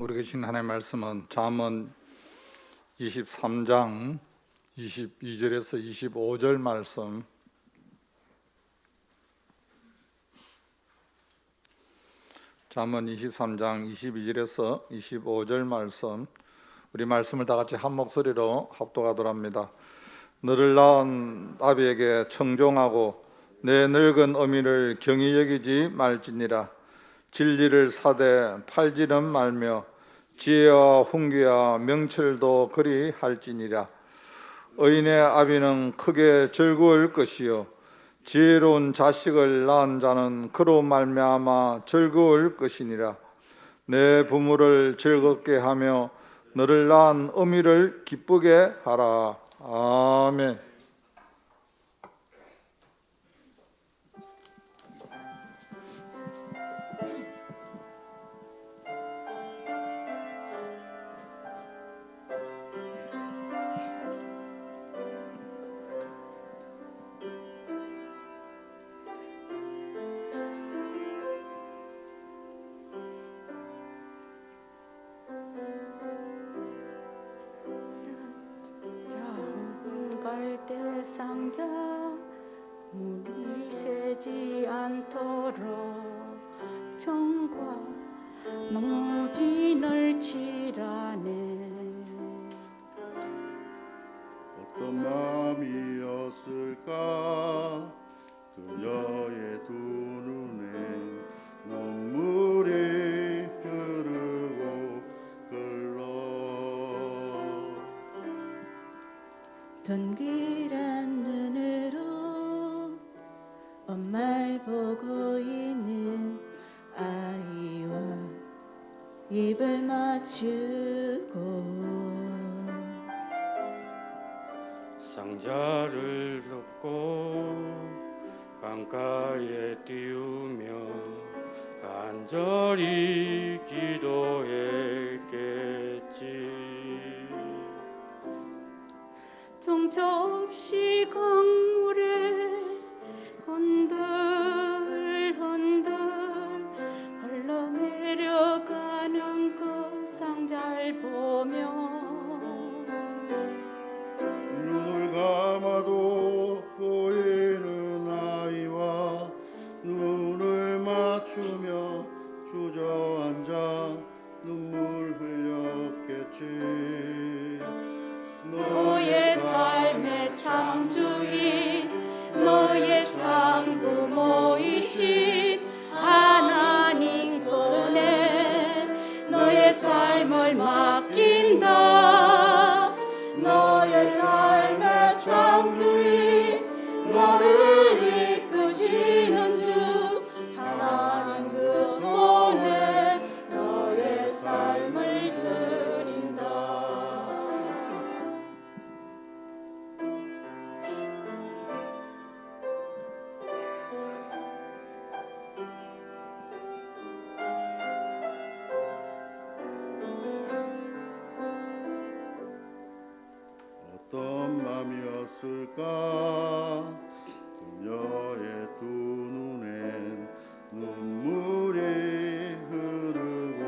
우리 계신 하나님의 말씀은 잠언 23장 22절에서 25절 말씀, 잠언 23장 22절에서 25절 말씀, 우리 말씀을 다 같이 한 목소리로 합독하도록 합니다. 너를 낳은 아비에게 청종하고 내 늙은 어미를 경히 여기지 말지니라. 진리를 사되 팔지는 말며 지혜와 훈계와 명철도 그리 할지니라. 의인의 아비는 크게 즐거울 것이요 지혜로운 자식을 낳은 자는 그로 말미암아 즐거울 것이니라. 내 부모를 즐겁게 하며 너를 낳은 어미를 기쁘게 하라. 아멘. 갈대 상자 물이 새지 않도록 정과 노진을 칠하네. 어떤 마음이었을까 그녀의 두 눈에 눈물이 흐르고 흘러 동그란 눈으로 엄마를 보고 있는 아이와 입을 맞추고 상자를 덮고 강가에 띄우며 간절히 기도했겠지. 정처 없이 강물에 흔들흔들 흘러내려가는 그 상자를 보며 눈을 감아도 보이는 아이와 눈을 맞추며 주저앉아 눈물 흘렸겠지. 너의 삶의 창조인 너의 창부모이신 하나님 손에 너의 삶을 맡긴다. 너의 삶의 창조인 너를 이끄시는 주 하나님 그 손에 너의 삶을 드린다. 어떤 맘이었을까 그녀의 두 눈엔 눈물이 흐르고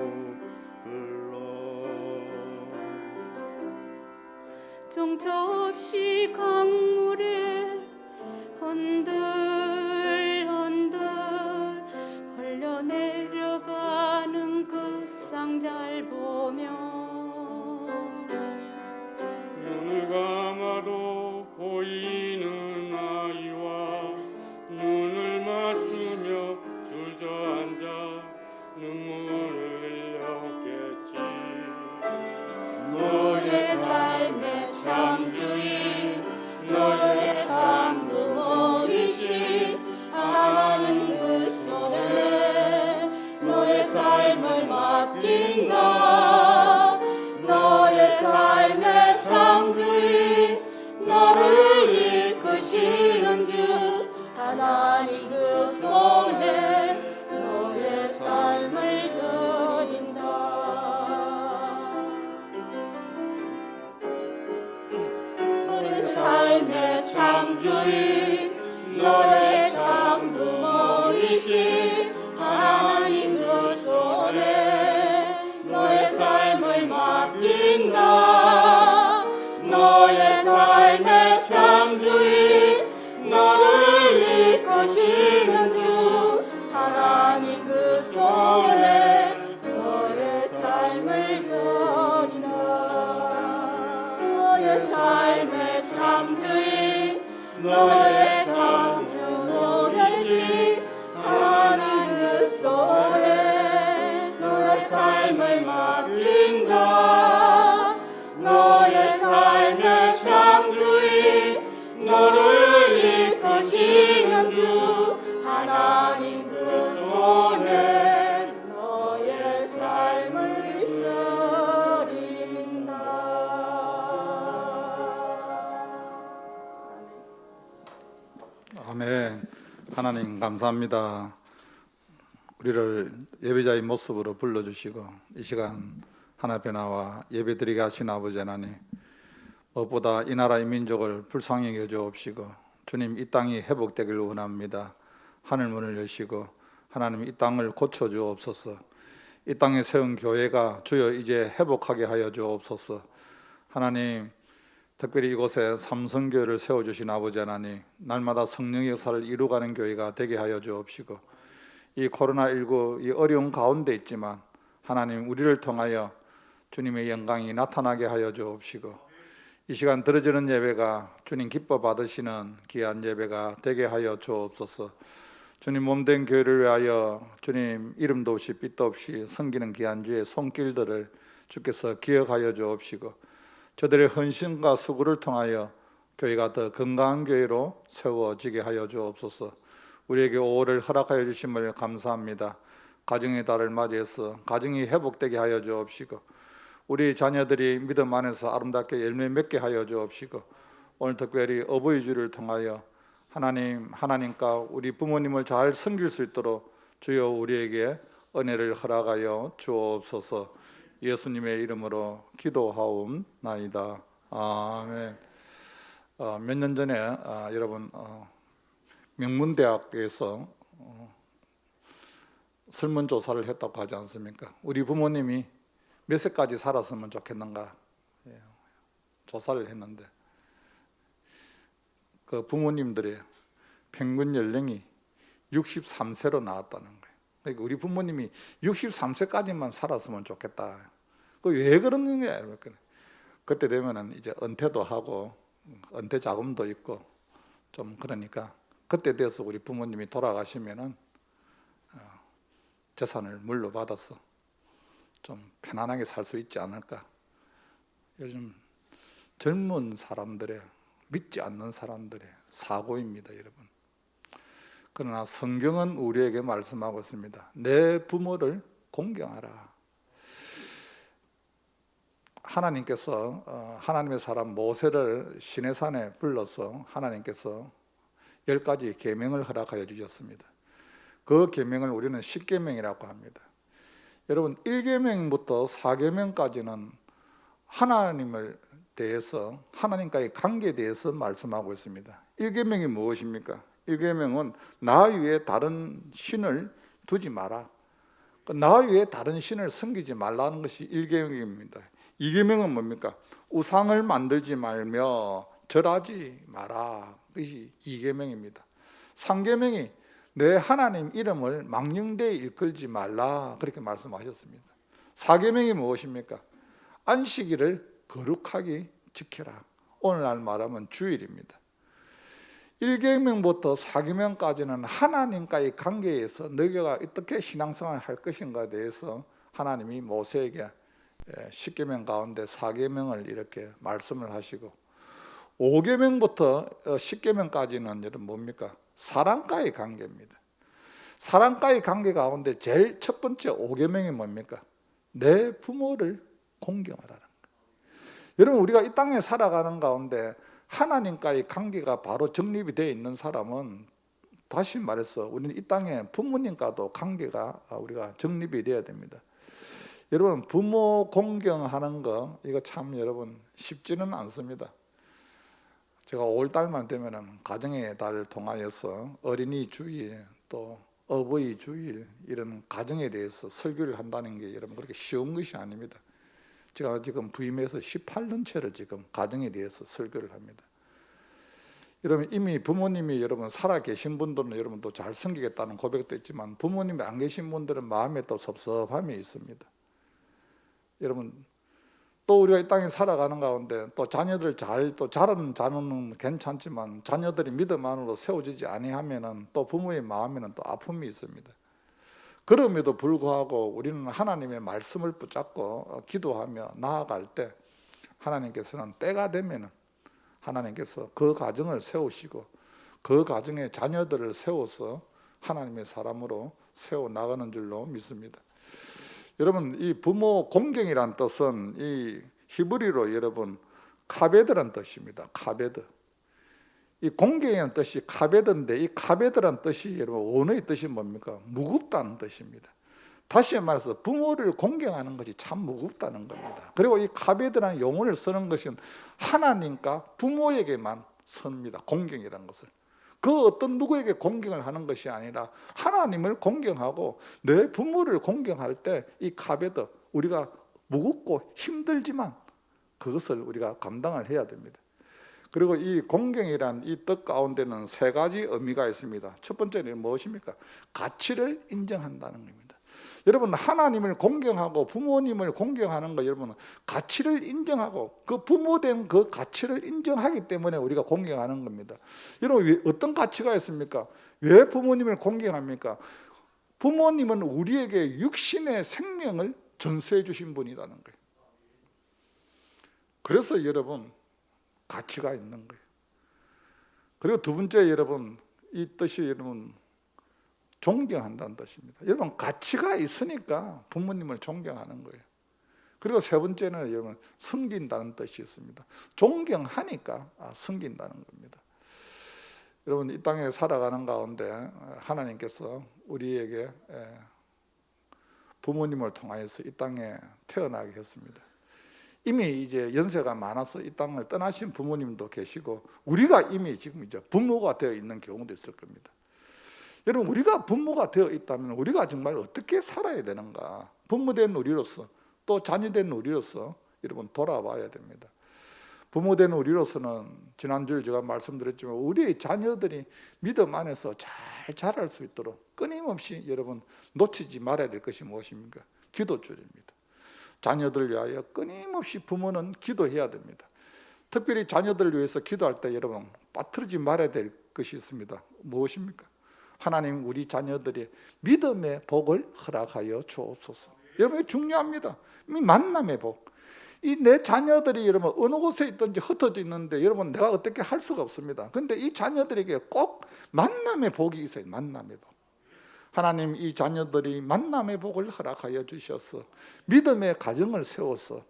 흘러 정처 없이 강물에 흔들흔들 흘러내려가는 그 상자를 보며 눈을 감아도 보이는 아이와 눈을 맞추며 주저앉아 눈물을 흘렸겠지. 너의 삶의 창조인 너의 창부모이신 하나님 그 손에 너의 삶을 맡긴다. 너의 삶의 창조인 너를 이끄시는 주 하나님 그 손에 너의 삶을 드린다. 너의 삶의 창조인 너의 창부모이신 하나님 그 손에 너의 삶 너의 상주 모르시 하나님 그 손에 너의 삶을 맡긴다. 너의 삶의 창조인 너를 이끄시는 주 하나님 그 손에 너의 삶을 이끌인다. 아멘. 하나님 감사합니다. 우리를 예배자의 모습으로 불러주시고 이 시간 하나 앞에 나와 예배드리게 하신 아버지 하나님, 무엇보다 이 나라의 민족을 불쌍히 여겨주옵시고 주님 이 땅이 회복되길 원합니다. 하늘 문을 여시고 하나님 이 땅을 고쳐주옵소서. 이 땅에 세운 교회가 주여 이제 회복하게 하여 주옵소서. 하나님 특별히 이곳에 삼성교회를 세워주신 아버지 하나님, 날마다 성령의 역사를 이루어가는 교회가 되게 하여 주옵시고 이 코로나19 이 어려운 가운데 있지만 하나님 우리를 통하여 주님의 영광이 나타나게 하여 주옵시고 이 시간 드려지는 예배가 주님 기뻐 받으시는 귀한 예배가 되게 하여 주옵소서. 주님 몸된 교회를 위하여 주님 이름도 없이 빛도 없이 섬기는 귀한 주의 손길들을 주께서 기억하여 주옵시고 저들의 헌신과 수고를 통하여 교회가 더 건강한 교회로 세워지게 하여 주옵소서. 우리에게 5월을 허락하여 주심을 감사합니다. 가정의 달을 맞이해서 가정이 회복되게 하여 주옵시고 우리 자녀들이 믿음 안에서 아름답게 열매 맺게 하여 주옵시고 오늘 특별히 어버이 주를 통하여 하나님과 우리 부모님을 잘 섬길 수 있도록 주여 우리에게 은혜를 허락하여 주옵소서. 예수님의 이름으로 기도하옵나이다. 아멘. 몇 년 전에 여러분 명문대학에서 설문조사를 했다고 하지 않습니까? 우리 부모님이 몇 세까지 살았으면 좋겠는가 조사를 했는데 그 부모님들의 평균 연령이 63세로 나왔다는 거예요. 그러니까 우리 부모님이 63세까지만 살았으면 좋겠다. 그 왜 그러는 거야? 그때 되면은 이제 은퇴도 하고 은퇴 자금도 있고 좀 그러니까 그때 돼서 우리 부모님이 돌아가시면은 재산을 물려받아서 좀 편안하게 살 수 있지 않을까. 요즘 젊은 사람들의 믿지 않는 사람들의 사고입니다, 여러분. 그러나 성경은 우리에게 말씀하고 있습니다. 내 부모를 공경하라. 하나님께서 하나님의 사람 모세를 시내산에 불러서 하나님께서 10가지 계명을 허락하여 주셨습니다. 그 계명을 우리는 10계명이라고 합니다. 여러분 1계명부터 4계명까지는 하나님을 대해서 하나님과의 관계에 대해서 말씀하고 있습니다. 1계명이 무엇입니까? 1계명은 나 위에 다른 신을 두지 마라. 나 위에 다른 신을 섬기지 말라는 것이 1계명입니다. 2계명은 뭡니까? 우상을 만들지 말며 절하지 마라. 그것이 2계명입니다. 3계명이 내 하나님 이름을 망령되이 일컬지 말라. 그렇게 말씀하셨습니다. 4계명이 무엇입니까? 안식일을 거룩하게 지켜라. 오늘날 말하면 주일입니다. 1계명부터 4계명까지는 하나님과의 관계에서 너희가 어떻게 신앙생활을 할 것인가에 대해서 하나님이 모세에게 10계명 가운데 4계명을 이렇게 말씀을 하시고 5계명부터 10계명까지는 여러분 뭡니까? 사랑과의 관계입니다. 사랑과의 관계 가운데 제일 첫 번째 5계명이 뭡니까? 내 부모를 공경하라는 거예요. 여러분 우리가 이 땅에 살아가는 가운데 하나님과의 관계가 바로 정립이 되어 있는 사람은 다시 말해서 우리는 이 땅에 부모님과도 관계가 우리가 정립이 되어야 됩니다. 여러분 부모 공경하는 거 이거 참 여러분 쉽지는 않습니다. 제가 5월달만 되면은 가정의 달을 통하여서 어린이 주일 또 어버이 주일 이런 가정에 대해서 설교를 한다는 게 여러분 그렇게 쉬운 것이 아닙니다. 제가 지금 부임해서 18년째를 지금 가정에 대해서 설교를 합니다. 여러분 이미 부모님이 여러분 살아 계신 분들은 여러분 또 잘 섬기겠다는 고백도 있지만 부모님이 안 계신 분들은 마음에 또 섭섭함이 있습니다. 여러분 또 우리가 이 땅에 살아가는 가운데 또 자녀들 또 자라는 자녀는 괜찮지만 자녀들이 믿음 안으로 세워지지 아니하면은 또 부모의 마음에는 또 아픔이 있습니다. 그럼에도 불구하고 우리는 하나님의 말씀을 붙잡고 기도하며 나아갈 때 하나님께서는 때가 되면은 하나님께서 그 가정을 세우시고 그 가정에 자녀들을 세워서 하나님의 사람으로 세워 나가는 줄로 믿습니다. 여러분, 이 부모 공경이란 뜻은 이 히브리로 여러분 카베드란 뜻입니다. 카베드. 이 공경이라는 뜻이 카베드인데 이 카베드란 뜻이 여러분 원어의 뜻이 뭡니까? 무겁다는 뜻입니다. 다시 말해서 부모를 공경하는 것이 참 무겁다는 겁니다. 그리고 이 카베드라는 용어를 쓰는 것은 하나님과 부모에게만 씁니다. 공경이라는 것을. 그 어떤 누구에게 공경을 하는 것이 아니라 하나님을 공경하고 내 부모를 공경할 때 이 카베드, 우리가 무겁고 힘들지만 그것을 우리가 감당을 해야 됩니다. 그리고 이 공경이란 이 뜻 가운데는 세 가지 의미가 있습니다. 첫 번째는 무엇입니까? 가치를 인정한다는 겁니다. 여러분, 하나님을 공경하고 부모님을 공경하는 거, 여러분 가치를 인정하고 그 부모된 그 가치를 인정하기 때문에 우리가 공경하는 겁니다. 여러분, 어떤 가치가 있습니까? 왜 부모님을 공경합니까? 부모님은 우리에게 육신의 생명을 전수해 주신 분이라는 거예요. 그래서 여러분 가치가 있는 거예요. 그리고 두 번째, 여러분 이 뜻이 여러분 존경한다는 뜻입니다. 여러분 가치가 있으니까 부모님을 존경하는 거예요. 그리고 세 번째는 여러분 섬긴다는 뜻이 있습니다. 존경하니까 섬긴다는 겁니다. 여러분, 이 땅에 살아가는 가운데 하나님께서 우리에게 부모님을 통하여서 이 땅에 태어나게 했습니다. 이미 이제 연세가 많아서 이 땅을 떠나신 부모님도 계시고 우리가 이미 지금 이제 부모가 되어 있는 경우도 있을 겁니다. 여러분, 우리가 부모가 되어 있다면 우리가 정말 어떻게 살아야 되는가? 부모된 우리로서 또 자녀된 우리로서 여러분 돌아봐야 됩니다. 부모된 우리로서는 지난주에 제가 말씀드렸지만 우리의 자녀들이 믿음 안에서 잘 자랄 수 있도록 끊임없이 여러분 놓치지 말아야 될 것이 무엇입니까? 기도줄입니다. 자녀들을 위하여 끊임없이 부모는 기도해야 됩니다. 특별히 자녀들을 위해서 기도할 때 여러분 빠뜨리지 말아야 될 것이 있습니다. 무엇입니까? 하나님, 우리 자녀들이 믿음의 복을 허락하여 주옵소서. 여러분, 중요합니다. 이 만남의 복. 이 내 자녀들이 여러분 어느 곳에 있든지 흩어져 있는데 여러분 내가 어떻게 할 수가 없습니다. 그런데 이 자녀들에게 꼭 만남의 복이 있어요. 만남의 복. 하나님, 이 자녀들이 만남의 복을 허락하여 주셔서 믿음의 가정을 세워서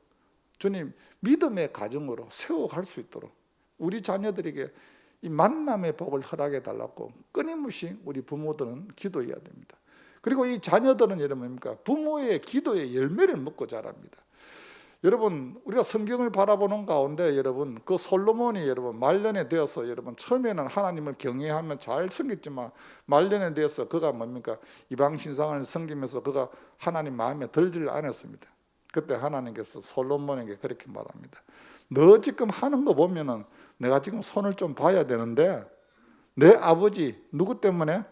주님 믿음의 가정으로 세워갈 수 있도록 우리 자녀들에게 이 만남의 복을 허락해 달라고 끊임없이 우리 부모들은 기도해야 됩니다. 그리고 이 자녀들은 여러분 부모의 기도의 열매를 먹고 자랍니다. 여러분, 우리가 성경을 바라보는 가운데 여러분 그 솔로몬이 여러분 말년에 되어서 여러분 처음에는 하나님을 경외하며 잘 섬겼지만 말년에 되어서 그가 뭡니까? 이방 신상을 섬기면서 그가 하나님 마음에 들지를 않았습니다. 그때 하나님께서 솔로몬에게 그렇게 말합니다. 너 지금 하는 거 보면은 내가 지금 손을 좀 봐야 되는데 내 아버지 누구 때문에?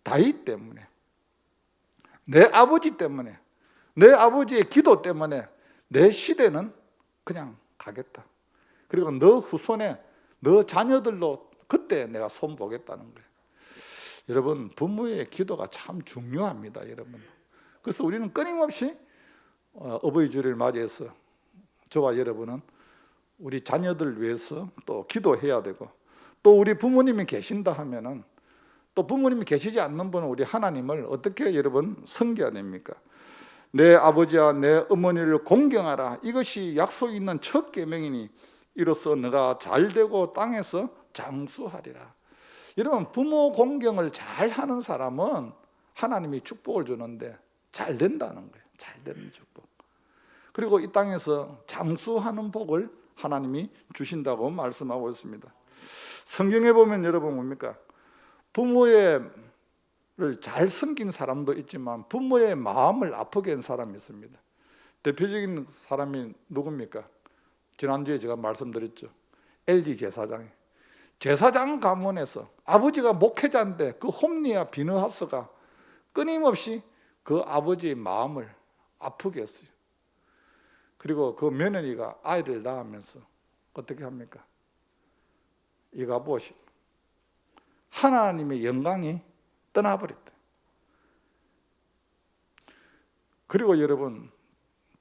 다윗 때문에, 내 아버지 때문에, 내 아버지의 기도 때문에 내 시대는 그냥 가겠다. 그리고 너 후손에 너 자녀들로 그때 내가 손 보겠다는 거예요. 여러분, 부모의 기도가 참 중요합니다. 여러분. 그래서 우리는 끊임없이 어버이 주를 맞이해서 저와 여러분은 우리 자녀들을 위해서 또 기도해야 되고 또 우리 부모님이 계신다 하면은 또 부모님이 계시지 않는 분은 우리 하나님을 어떻게 여러분 섬겨야 됩니까? 내 아버지와 내 어머니를 공경하라. 이것이 약속 있는 첫 계명이니 이로써 너가 잘되고 땅에서 장수하리라. 여러분, 부모 공경을 잘하는 사람은 하나님이 축복을 주는데 잘 된다는 거예요. 잘 되는 축복. 그리고 이 땅에서 장수하는 복을 하나님이 주신다고 말씀하고 있습니다. 성경에 보면 여러분 뭡니까? 부모를 잘 섬긴 사람도 있지만 부모의 마음을 아프게 한 사람이 있습니다. 대표적인 사람이 누굽니까? 지난주에 제가 말씀드렸죠. 엘리 제사장이. 제사장 가문에서 아버지가 목회자인데 그 홈리와 비느하스가 끊임없이 그 아버지의 마음을 아프게 했어요. 그리고 그 며느리가 아이를 낳으면서 어떻게 합니까? 이가 보시 하나님의 영광이 떠나버렸다. 그리고 여러분,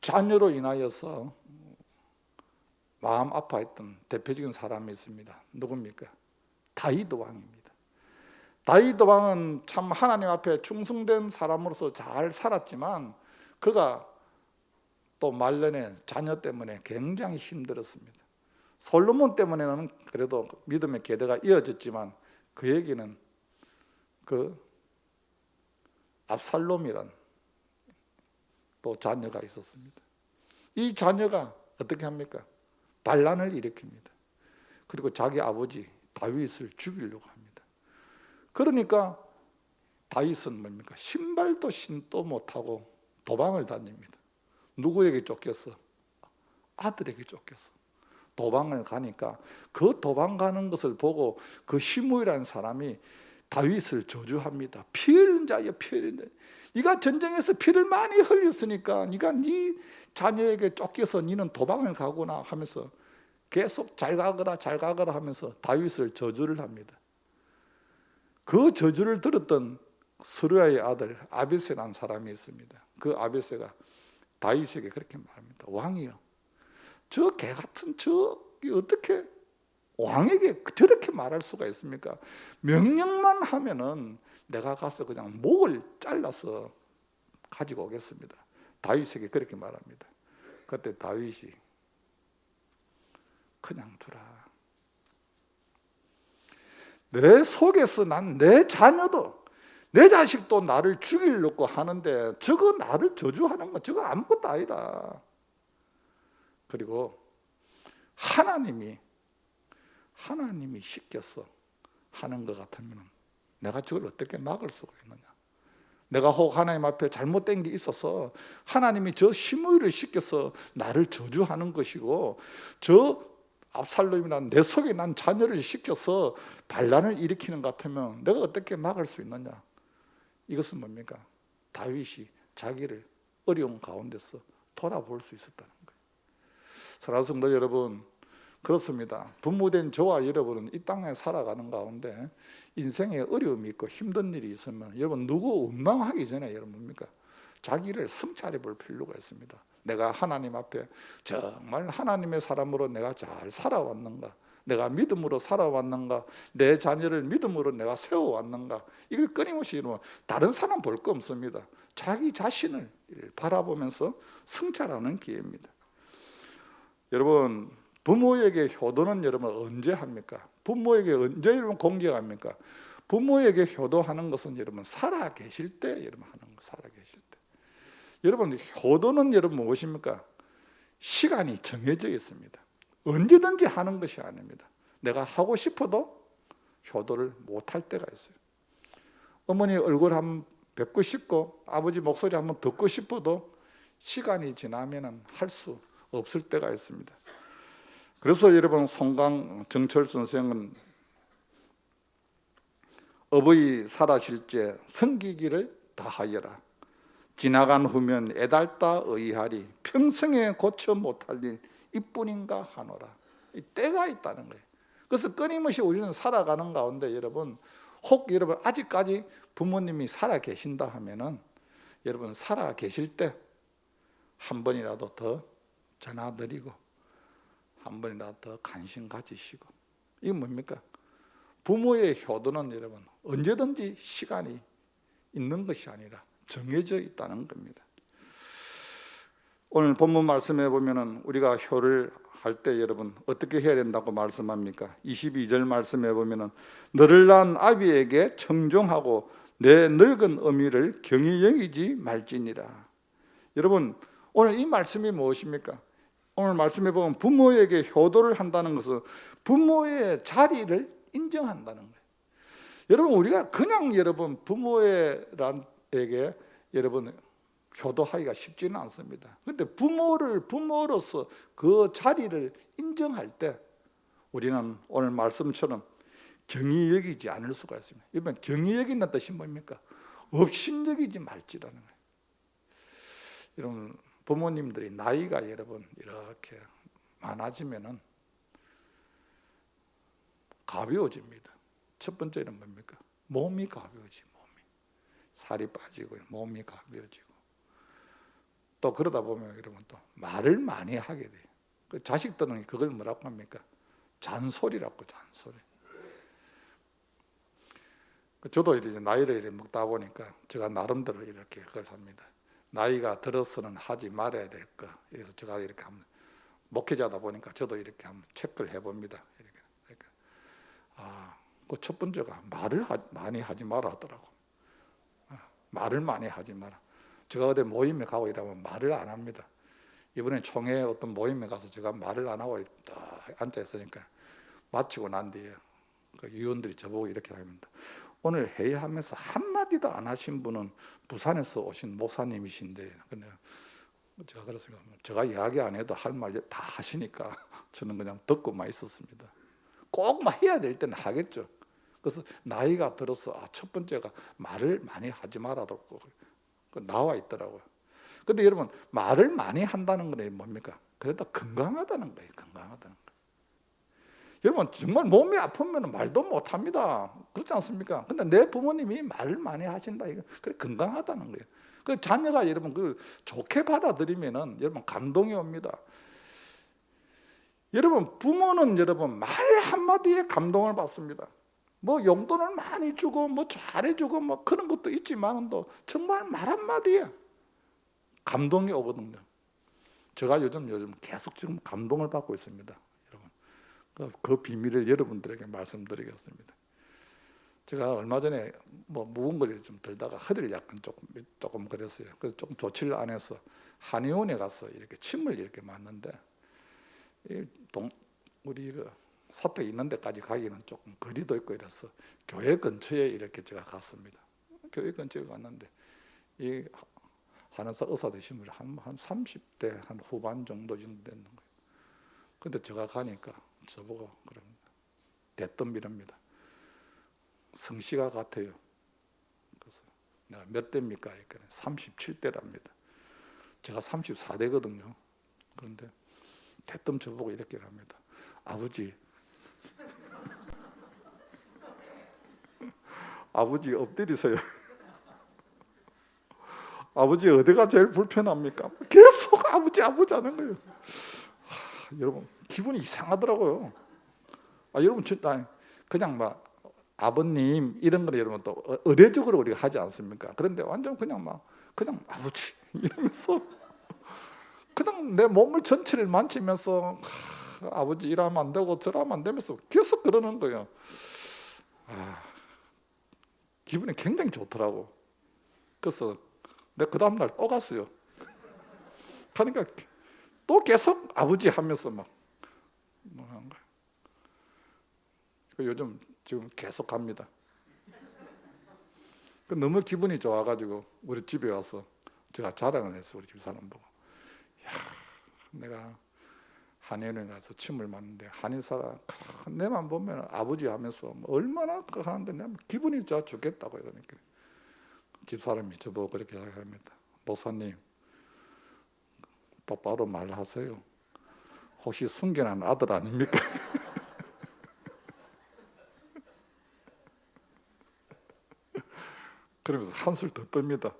자녀로 인하여서 마음 아파했던 대표적인 사람이 있습니다. 누굽니까? 다윗 왕입니다. 다윗 왕은 참 하나님 앞에 충성된 사람으로서 잘 살았지만 그가 또 말년에 자녀 때문에 굉장히 힘들었습니다. 솔로몬 때문에는 그래도 믿음의 계대가 이어졌지만 그에게는 그 압살롬이란 또 자녀가 있었습니다. 이 자녀가 어떻게 합니까? 반란을 일으킵니다. 그리고 자기 아버지 다윗을 죽이려고 합니다. 그러니까 다윗은 뭡니까? 신발도 신도 못하고 도망을 다닙니다. 누구에게 쫓겼어? 아들에게 쫓겼어. 도망을 가니까 그 도망가는 것을 보고 그 시므이라는 사람이 다윗을 저주합니다. 피 흘린 자여, 피 흘린 자여. 네가 전쟁에서 피를 많이 흘렸으니까 네가 네 자녀에게 쫓겨서 네는 도망을 가구나 하면서 계속 잘 가거라 잘 가거라 하면서 다윗을 저주를 합니다. 그 저주를 들었던 스루야의 아들 아비새라는 사람이 있습니다. 그 아비새가 다윗에게 그렇게 말합니다. 왕이여, 저 개 같은 저기 어떻게 왕에게 저렇게 말할 수가 있습니까? 명령만 하면은 내가 가서 그냥 목을 잘라서 가지고 오겠습니다. 다윗에게 그렇게 말합니다. 그때 다윗이 그냥 두라. 내 속에서 난 내 자녀도 내 자식도 나를 죽이려고 하는데 저거 나를 저주하는 거 저거 아무것도 아니다. 그리고 하나님이 시켜서 하는 것 같으면 내가 저걸 어떻게 막을 수가 있느냐. 내가 혹 하나님 앞에 잘못된 게 있어서 하나님이 저 시므이를 시켜서 나를 저주하는 것이고 저 압살롬이란 내 속에 난 자녀를 시켜서 반란을 일으키는 것 같으면 내가 어떻게 막을 수 있느냐. 이것은 뭡니까? 다윗이 자기를 어려운 가운데서 돌아볼 수 있었다는 거예요. 사랑하는 성도 여러분, 그렇습니다. 부모된 저와 여러분은 이 땅에 살아가는 가운데 인생에 어려움이 있고 힘든 일이 있으면 여러분 누구 원망하기 전에 여러분 뭡니까? 자기를 성찰해 볼 필요가 있습니다. 내가 하나님 앞에 정말 하나님의 사람으로 내가 잘 살아왔는가? 내가 믿음으로 살아왔는가? 내 자녀를 믿음으로 내가 세워왔는가? 이걸 끊임없이 이루면 다른 사람 볼 거 없습니다. 자기 자신을 바라보면서 성찰하는 기회입니다. 여러분, 부모에게 효도는 여러분 언제 합니까? 부모에게 언제 여러분 공경합니까? 부모에게 효도하는 것은 여러분 살아 계실 때 여러분 하는 거, 살아 계실 때. 여러분 효도는 여러분 무엇입니까? 시간이 정해져 있습니다. 언제든지 하는 것이 아닙니다. 내가 하고 싶어도 효도를 못할 때가 있어요. 어머니 얼굴 한번 뵙고 싶고 아버지 목소리 한번 듣고 싶어도 시간이 지나면 할 수 없을 때가 있습니다. 그래서 여러분 송강 정철 선생은 어버이 살아실 때 섬기기를 다하여라. 지나간 후면 애달다 의하리. 평생에 고쳐 못할 일 이뿐인가 하노라. 이 때가 있다는 거예요. 그래서 끊임없이 우리는 살아가는 가운데 여러분 혹 여러분 아직까지 부모님이 살아 계신다 하면은 여러분 살아 계실 때 한 번이라도 더 전화드리고 한 번이라도 더 관심 가지시고. 이게 뭡니까? 부모의 효도는 여러분 언제든지 시간이 있는 것이 아니라 정해져 있다는 겁니다. 오늘 본문 말씀해 보면은 우리가 효를 할 때 여러분 어떻게 해야 된다고 말씀합니까? 22절 말씀해 보면은 너를 낳은 아비에게 청종하고 내 늙은 어미를 경히 여기지 말지니라. 여러분 오늘 이 말씀이 무엇입니까? 오늘 말씀해 보면 부모에게 효도를 한다는 것은 부모의 자리를 인정한다는 거예요. 여러분 우리가 그냥 여러분 부모에게 여러분 효도하기가 쉽지는 않습니다. 그런데 부모로서 그 자리를 인정할 때 우리는 오늘 말씀처럼 경히 여기지 않을 수가 있습니다. 여러분 경히 여긴다는 뜻이 뭡니까? 업신여기지 말지라는 거예요. 여러분 부모님들이 나이가 여러분 이렇게 많아지면은 가벼워집니다. 첫 번째는 뭡니까? 몸이 가벼워지고, 살이 빠지고 몸이 가벼워지고, 또 그러다 보면 여러분 또 말을 많이 하게 돼요. 그 자식들은 그걸 뭐라고 합니까? 잔소리라고, 잔소리. 저도 이제 나이를 이렇게 먹다 보니까 제가 나름대로 이렇게 그걸 합니다. 나이가 들어서는 하지 말아야 될 거. 그래서 제가 이렇게 한번 목회자다 보니까 저도 이렇게 한번 체크를 해봅니다. 이렇게. 그러니까 그 첫 번째가 말을 많이 하지 마라 하더라고. 말을 많이 하지 마라. 제가 어디 모임에 가고 이러면 말을 안 합니다. 이번에 총회 어떤 모임에 가서 제가 말을 안 하고 딱 앉아 있으니까 마치고 난 뒤에 그 위원들이 저보고 이렇게 합니다. 오늘 회의하면서 한마디도 안 하신 분은 부산에서 오신 목사님이신데, 근데 제가 그래서 제가 이야기 안 해도 할 말 다 하시니까 저는 그냥 듣고만 있었습니다. 꼭 막 해야 될 때는 하겠죠. 그래서 나이가 들어서 첫 번째가 말을 많이 하지 말아도 나와 있더라고요. 근데 여러분 말을 많이 한다는 건 뭡니까? 그래도 건강하다는 거예요. 건강하다는 거예요. 여러분 정말 몸이 아프면 말도 못 합니다. 그렇지 않습니까? 근데 내 부모님이 말을 많이 하신다. 이거 그래 건강하다는 거예요. 그 자녀가 여러분 그걸 좋게 받아들이면은 여러분 감동이 옵니다. 여러분 부모는 여러분 말 한마디에 감동을 받습니다. 뭐 용돈을 많이 주고 뭐 잘해주고 뭐 그런 것도 있지만도 정말 말 한마디에 감동이 오거든요. 제가 요즘 계속 지금 감동을 받고 있습니다. 여러분 그 비밀을 여러분들에게 말씀드리겠습니다. 제가 얼마 전에 뭐 무거운 걸 좀 들다가 허리를 약간 조금 그랬어요. 그래서 조금 조치를 안 해서 한의원에 가서 이렇게 침을 이렇게 맞는데 우리 그 사택 있는 데까지 가기는 조금 거리도 있고 이래서 교회 근처에 이렇게 제가 갔습니다. 교회 근처에 갔는데 이 한의사 의사 되신 분이 한 30대 한 후반 정도 됐는 거예요. 근데 제가 가니까 저보고 그럽니다. 대뜸이랍니다. 성씨가 같아요. 그래서 내가 몇 대입니까? 37대랍니다. 제가 34대거든요. 그런데 대뜸 저보고 이렇게 합니다. 아버지, 아버지 엎드리세요. 아버지 어디가 제일 불편합니까? 계속 아버지 하는 거예요. 여러분 기분이 이상하더라고요. 여러분 그냥 막 아버님 이런 거 여러분 또 의례적으로 우리가 하지 않습니까? 그런데 완전 그냥 아버지 이러면서 그냥 내 몸을 전체를 만지면서 아버지 이러면 안 되고 저러면 안 되면서 계속 그러는 거예요. 기분이 굉장히 좋더라고. 그래서 내가 그 다음날 또 갔어요. 그러니까 또 계속 아버지 하면서 막 하는 거예요. 요즘 지금 계속 갑니다. 너무 기분이 좋아가지고 우리 집에 와서 제가 자랑을 했어요. 우리 집 사람 보고. 야, 내가 한의원에 가서 침을 맞는데 한의사가 내만 보면 아버지 하면서 얼마나 하는데 내가 기분이 좋아 죽겠다고 이러니까 집사람이 저보고 그렇게 생각합니다. 목사님 똑바로 말하세요. 혹시 순결한 아들 아닙니까? 그러면서 한술 더 뜹니다.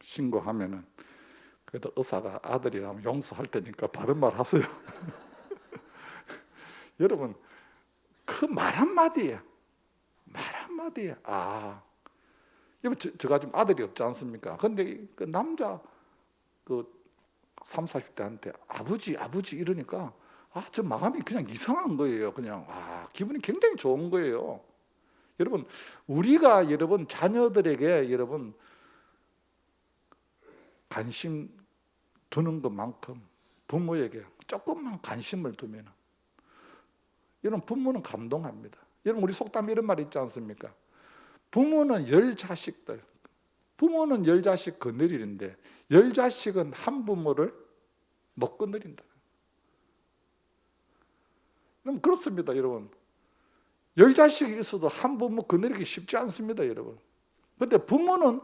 신고하면은 그래도 의사가 아들이라면 용서할 테니까 바른 말 하세요. 여러분 그 말 한마디에 여러분 제가 지금 아들이 없지 않습니까? 근데 그 남자 그 30, 40대한테 아버지 이러니까 저 마음이 그냥 이상한 거예요. 그냥 기분이 굉장히 좋은 거예요. 여러분 우리가 여러분 자녀들에게 여러분 관심 두는 것만큼 부모에게 조금만 관심을 두면 여러분 부모는 감동합니다. 여러분 우리 속담 이런 말 있지 않습니까? 부모는 10자식들, 부모는 10자식 거느리는데 10자식은 한 부모를 못 거느린다. 그럼 그렇습니다, 여러분. 10자식이 있어도 한 부모 거느리기 쉽지 않습니다, 여러분. 그런데 부모는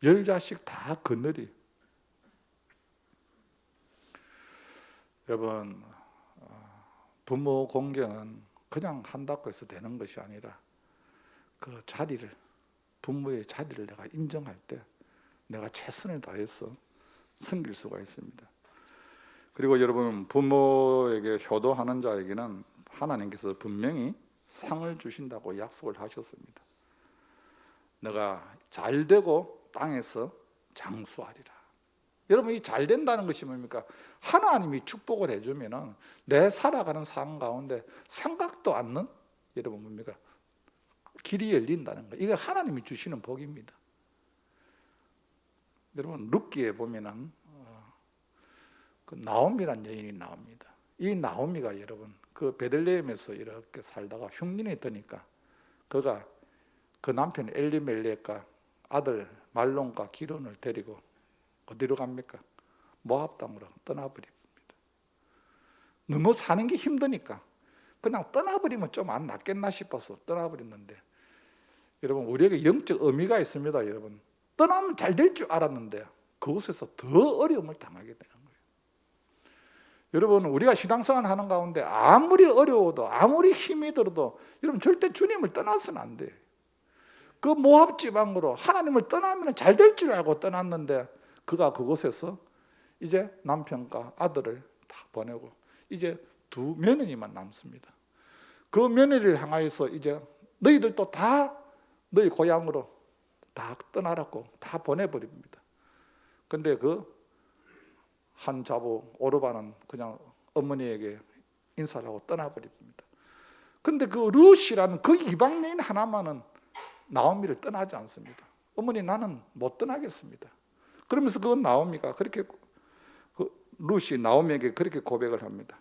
10자씩 다 그늘이. 여러분, 부모 공경은 그냥 한다고 해서 되는 것이 아니라 그 자리를, 부모의 자리를 내가 인정할 때 내가 최선을 다해서 섬길 수가 있습니다. 그리고 여러분, 부모에게 효도하는 자에게는 하나님께서 분명히 상을 주신다고 약속을 하셨습니다. 내가 잘되고 땅에서 장수하리라. 여러분, 이 잘 된다는 것이 뭡니까? 하나님이 축복을 해주면은 내 살아가는 삶 가운데 생각도 않는, 여러분 뭡니까? 길이 열린다는 거. 이게 하나님이 주시는 복입니다. 여러분, 룻기에 보면은 그 나오미란 여인이 나옵니다. 이 나오미가 여러분 그 베들레헴에서 이렇게 살다가 흉년이 드니까 그가 그 남편 엘리멜렉과 아들 말론과 기론을 데리고 어디로 갑니까? 모압 땅으로 떠나버립니다. 너무 사는 게 힘드니까 그냥 떠나버리면 좀 안 낫겠나 싶어서 떠나버렸는데, 여러분 우리에게 영적 의미가 있습니다. 여러분, 떠나면 잘 될 줄 알았는데 그곳에서 더 어려움을 당하게 되는 거예요. 여러분, 우리가 신앙생활 하는 가운데 아무리 어려워도 아무리 힘이 들어도 여러분 절대 주님을 떠나서는 안 돼요. 그 모압 지방으로 하나님을 떠나면 잘 될 줄 알고 떠났는데 그가 그곳에서 이제 남편과 아들을 다 보내고 이제 두 며느리만 남습니다. 그 며느리를 향하여서 이제 너희들도 다 너희 고향으로 다 떠나라고 다 보내버립니다. 근데 그 한 자부 오르바는 그냥 어머니에게 인사를 하고 떠나버립니다. 근데 그 룻이라는 그 이방 여인 하나만은 나오미를 떠나지 않습니다. 어머니, 나는 못 떠나겠습니다. 그러면서 그 나오미가 그렇게, 그 룻이 나오미에게 그렇게 고백을 합니다.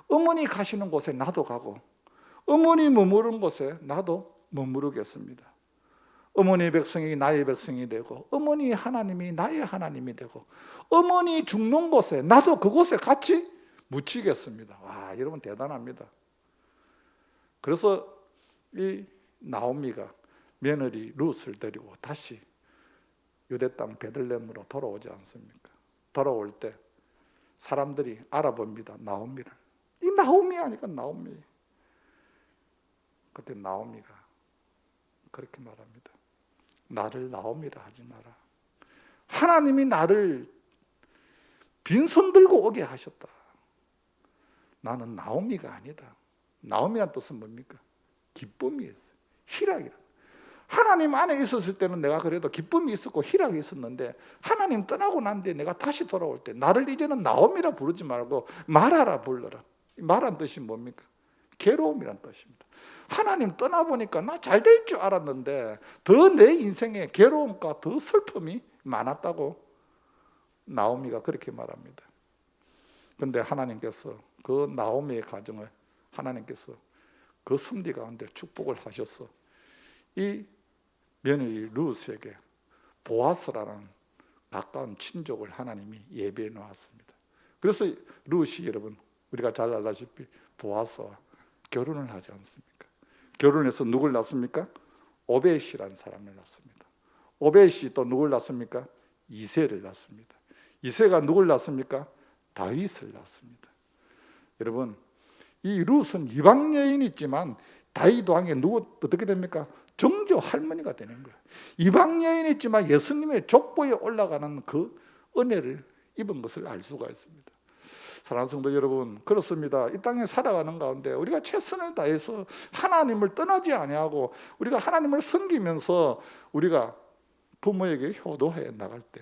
어머니 가시는 곳에 나도 가고 어머니 머무른 곳에 나도 머무르겠습니다. 어머니 백성이 나의 백성이 되고 어머니 하나님이 나의 하나님이 되고 어머니 죽는 곳에 나도 그곳에 같이 묻히겠습니다. 와, 여러분 대단합니다. 그래서 이 나오미가 며느리 룻을 데리고 다시 유대 땅 베들레헴으로 돌아오지 않습니까? 돌아올 때 사람들이 알아봅니다. 나오미를. 이 나오미 아니까 나오미. 그때 나오미가 그렇게 말합니다. 나를 나오미라 하지 마라. 하나님이 나를 빈손 들고 오게 하셨다. 나는 나오미가 아니다. 나오미란 뜻은 뭡니까? 기쁨이었어요. 희락이라. 하나님 안에 있었을 때는 내가 그래도 기쁨이 있었고 희락이 있었는데 하나님 떠나고 난 뒤에 내가 다시 돌아올 때 나를 이제는 나오미라 부르지 말고 마라라 불러라. 마라는 뜻이 뭡니까? 괴로움이란 뜻입니다. 하나님 떠나보니까 나 잘 될 줄 알았는데 더 내 인생에 괴로움과 더 슬픔이 많았다고 나오미가 그렇게 말합니다. 그런데 하나님께서 그 나오미의 가정을 하나님께서 그 성리 가운데 축복을 하셔서 이 며느리 룻에게 보아스라는 가까운 친족을 하나님이 예비해 놓았습니다. 그래서 룻이 여러분 우리가 잘 알다시피 보아스와 결혼을 하지 않습니까? 결혼해서 누굴 낳습니까? 오벳이라는 사람을 낳습니다. 오벳이 또 누굴 낳습니까? 이새를 낳습니다. 이새가 누굴 낳습니까? 다윗을 낳습니다. 여러분, 이 룻은 이방 여인이지만 다윗 왕의 누구 어떻게 됩니까? 정조 할머니가 되는 거예요. 이방 여인이지만 예수님의 족보에 올라가는 그 은혜를 입은 것을 알 수가 있습니다. 사랑하는 성도 여러분, 그렇습니다. 이 땅에 살아가는 가운데 우리가 최선을 다해서 하나님을 떠나지 아니하고 우리가 하나님을 섬기면서 우리가 부모에게 효도해 나갈 때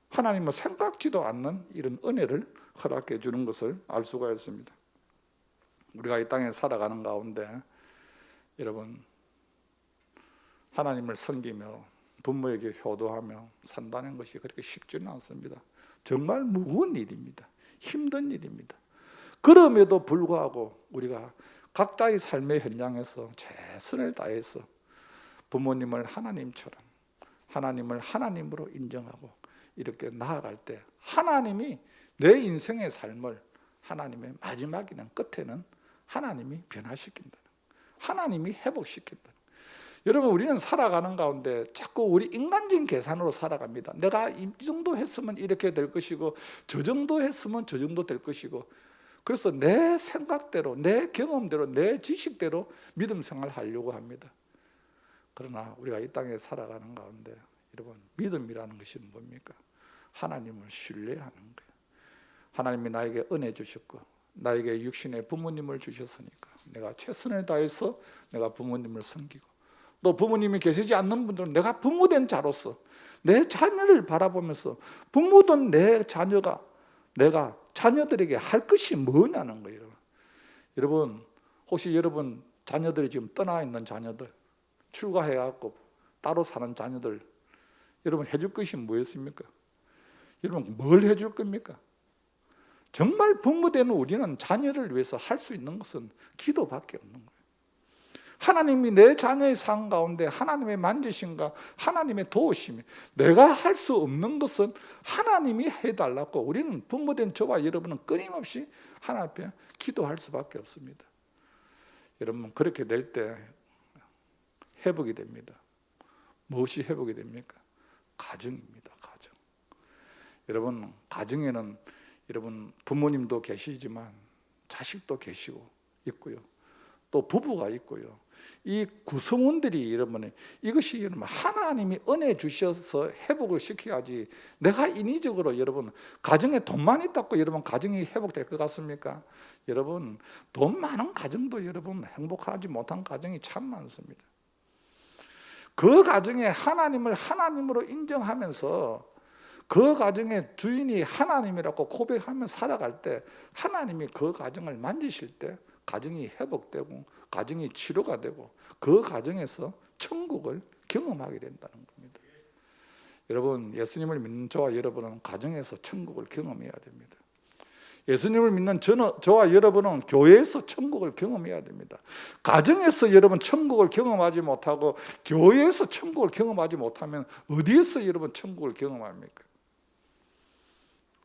하나님은 생각지도 않는 이런 은혜를 허락해 주는 것을 알 수가 있습니다. 우리가 이 땅에 살아가는 가운데 여러분 하나님을 섬기며 부모에게 효도하며 산다는 것이 그렇게 쉽지는 않습니다. 정말 무거운 일입니다. 힘든 일입니다. 그럼에도 불구하고 우리가 각자의 삶의 현장에서 최선을 다해서 부모님을 하나님처럼 하나님을 하나님으로 인정하고 이렇게 나아갈 때 하나님이 내 인생의 삶을 하나님의 마지막에는 끝에는 하나님이 변화시킨다. 하나님이 회복시킨다. 여러분, 우리는 살아가는 가운데 자꾸 우리 인간적인 계산으로 살아갑니다. 내가 이 정도 했으면 이렇게 될 것이고, 저 정도 했으면 저 정도 될 것이고, 그래서 내 생각대로, 내 경험대로, 내 지식대로 믿음 생활을 하려고 합니다. 그러나 우리가 이 땅에 살아가는 가운데 여러분, 믿음이라는 것이 뭡니까? 하나님을 신뢰하는 거예요. 하나님이 나에게 은혜 주셨고, 나에게 육신의 부모님을 주셨으니까 내가 최선을 다해서 내가 부모님을 섬기고, 또 부모님이 계시지 않는 분들은 내가 부모된 자로서 내 자녀를 바라보면서 부모된 내 자녀가 내가 자녀들에게 할 것이 뭐냐는 거예요. 여러분, 혹시 여러분 자녀들이 지금 떠나 있는 자녀들, 출가해갖고 따로 사는 자녀들, 여러분 해줄 것이 뭐였습니까? 여러분 뭘 해줄 겁니까? 정말 부모된 우리는 자녀를 위해서 할 수 있는 것은 기도밖에 없는 거예요. 하나님이 내 자녀의 삶 가운데 하나님의 만지심과 하나님의 도우심이, 내가 할 수 없는 것은 하나님이 해달라고 우리는 부모된 저와 여러분은 끊임없이 하나님 앞에 기도할 수밖에 없습니다. 여러분, 그렇게 될 때 회복이 됩니다. 무엇이 회복이 됩니까? 가정입니다. 가정. 여러분, 가정에는 여러분 부모님도 계시지만 자식도 계시고 있고요, 또 부부가 있고요. 이 구성원들이 여러분, 이것이 여러분 하나님이 은혜 주셔서 회복을 시켜야지, 내가 인위적으로 여러분 가정에 돈만 있다고 여러분 가정이 회복될 것 같습니까? 여러분, 돈 많은 가정도 여러분 행복하지 못한 가정이 참 많습니다. 그 가정에 하나님을 하나님으로 인정하면서 그 가정의 주인이 하나님이라고 고백하며 살아갈 때, 하나님이 그 가정을 만지실 때 가정이 회복되고 가정이 치료가 되고 그 가정에서 천국을 경험하게 된다는 겁니다. 여러분, 예수님을 믿는 저와 여러분은 가정에서 천국을 경험해야 됩니다. 예수님을 믿는 저와 여러분은 교회에서 천국을 경험해야 됩니다. 가정에서 여러분 천국을 경험하지 못하고 교회에서 천국을 경험하지 못하면 어디에서 여러분 천국을 경험합니까?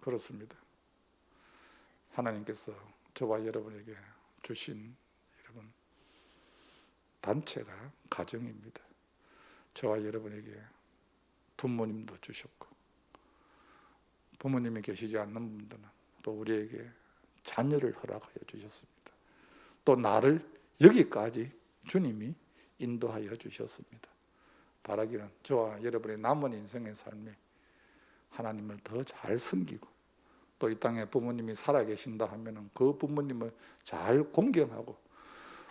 그렇습니다. 하나님께서 저와 여러분에게 주신 여러분 단체가 가정입니다. 저와 여러분에게 부모님도 주셨고, 부모님이 계시지 않는 분들은 또 우리에게 자녀를 허락하여 주셨습니다. 또 나를 여기까지 주님이 인도하여 주셨습니다. 바라기는 저와 여러분의 남은 인생의 삶에 하나님을 더 잘 섬기고, 또 이 땅에 부모님이 살아계신다 하면 그 부모님을 잘 공경하고,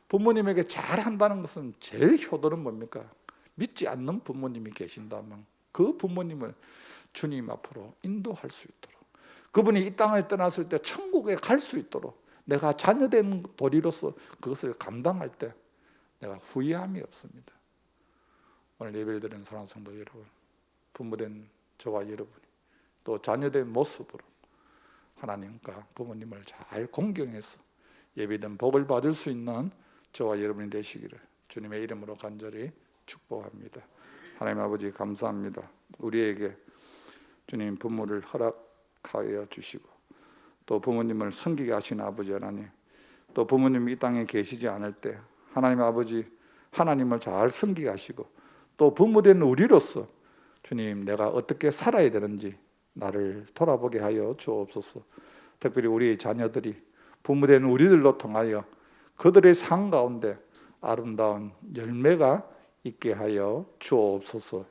부모님에게 잘한다는 것은 제일 효도는 뭡니까? 믿지 않는 부모님이 계신다면 그 부모님을 주님 앞으로 인도할 수 있도록, 그분이 이 땅을 떠났을 때 천국에 갈 수 있도록 내가 자녀된 도리로서 그것을 감당할 때 내가 후회함이 없습니다. 오늘 예배를 드리는 사랑하는 성도 여러분, 부모된 저와 여러분이 또 자녀된 모습으로 하나님과 부모님을 잘 공경해서 예배된 복을 받을 수 있는 저와 여러분이 되시기를 주님의 이름으로 간절히 축복합니다. 하나님 아버지, 감사합니다. 우리에게 주님 부모를 허락하여 주시고, 또 부모님을 섬기게 하신 아버지 하나님, 또 부모님이 이 땅에 계시지 않을 때 하나님 아버지, 하나님을 잘 섬기게 하시고, 또 부모된 우리로서 주님 내가 어떻게 살아야 되는지 나를 돌아보게 하여 주옵소서. 특별히 우리 자녀들이 부모된 우리들로 통하여 그들의 삶 가운데 아름다운 열매가 있게 하여 주옵소서.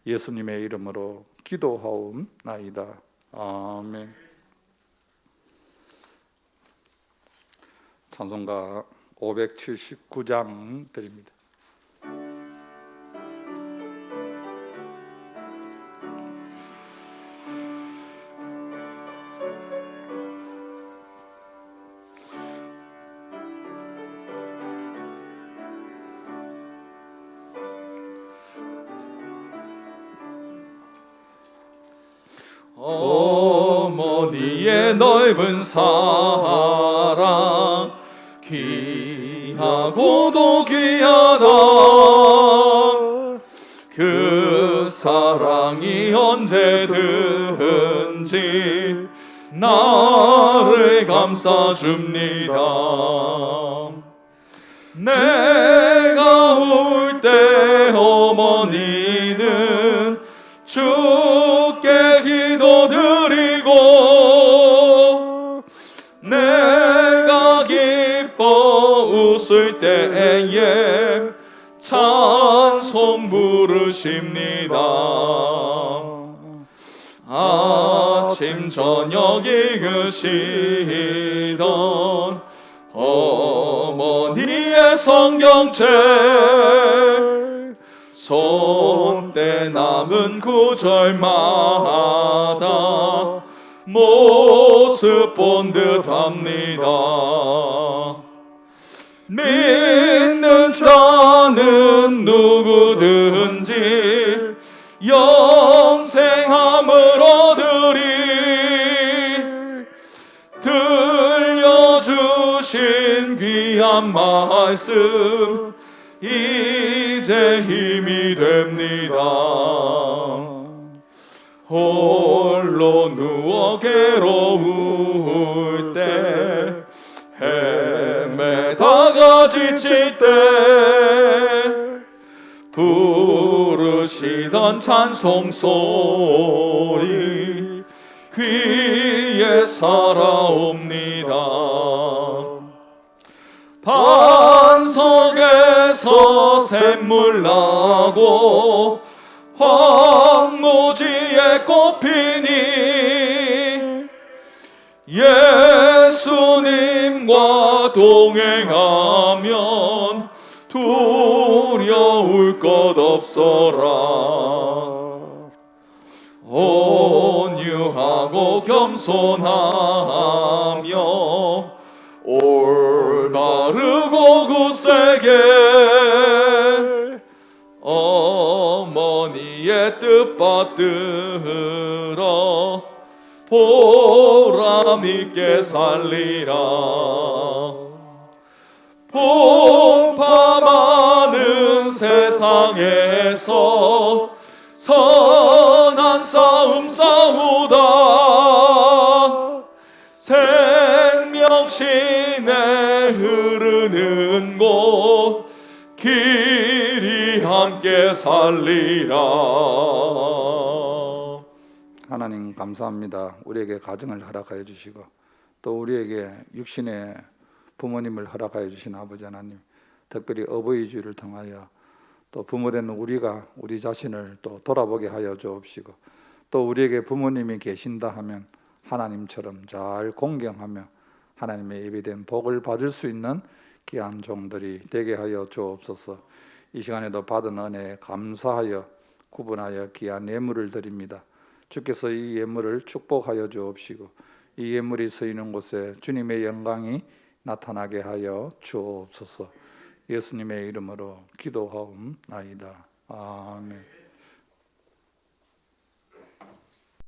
예수님의 이름으로 기도하옵나이다. 아멘. 찬송가 579장 드립니다. 어머니의 넓은 사랑 귀하고도 귀하다. 그 사랑이 언제든지 나를 감싸줍니다. 내가 울 때 어머니는 주께 기도드리고 내가 기뻐 웃을 때에 찬송 부르십니다. 아침 저녁 읽으시던 어머니의 성경책 손때 남은 구절마다 모습 본 듯합니다. 믿는 자는 누구든지 영생함을 얻으리. 들려주신 귀한 말씀 이제 힘이 됩니다. 홀로 누워 괴로울 때 헤매다가 지칠 때 부르시던 찬송 소리 귀에 살아옵니다. 반석에서 샘물 나고 황무지에 꽃피니 예수님과 동행하면 두려울 것 없어라. 온유하고 겸손하며 올바르고 굳세게 어머니의 뜻 받들어 보람 있게 살리라. 풍파많은 세상에서 선한 싸움 싸우다 생명신에 흐르는 곳 길이 함께 살리라. 하나님 감사합니다. 우리에게 가정을 허락하여 주시고 또 우리에게 육신의 부모님을 허락하여 주신 아버지 하나님, 특별히 어버이 주일을 통하여 또 부모된 우리가 우리 자신을 또 돌아보게 하여 주옵시고 또 우리에게 부모님이 계신다 하면 하나님처럼 잘 공경하며 하나님의 예비된 복을 받을 수 있는 귀한 종들이 되게 하여 주옵소서. 이 시간에도 받은 은혜에 감사하여 구분하여 귀한 예물을 드립니다. 주께서 이 예물을 축복하여 주옵시고 이 예물이 쓰이는 곳에 주님의 영광이 나타나게 하여 주옵소서. 예수님의 이름으로 기도하옵나이다. 아멘.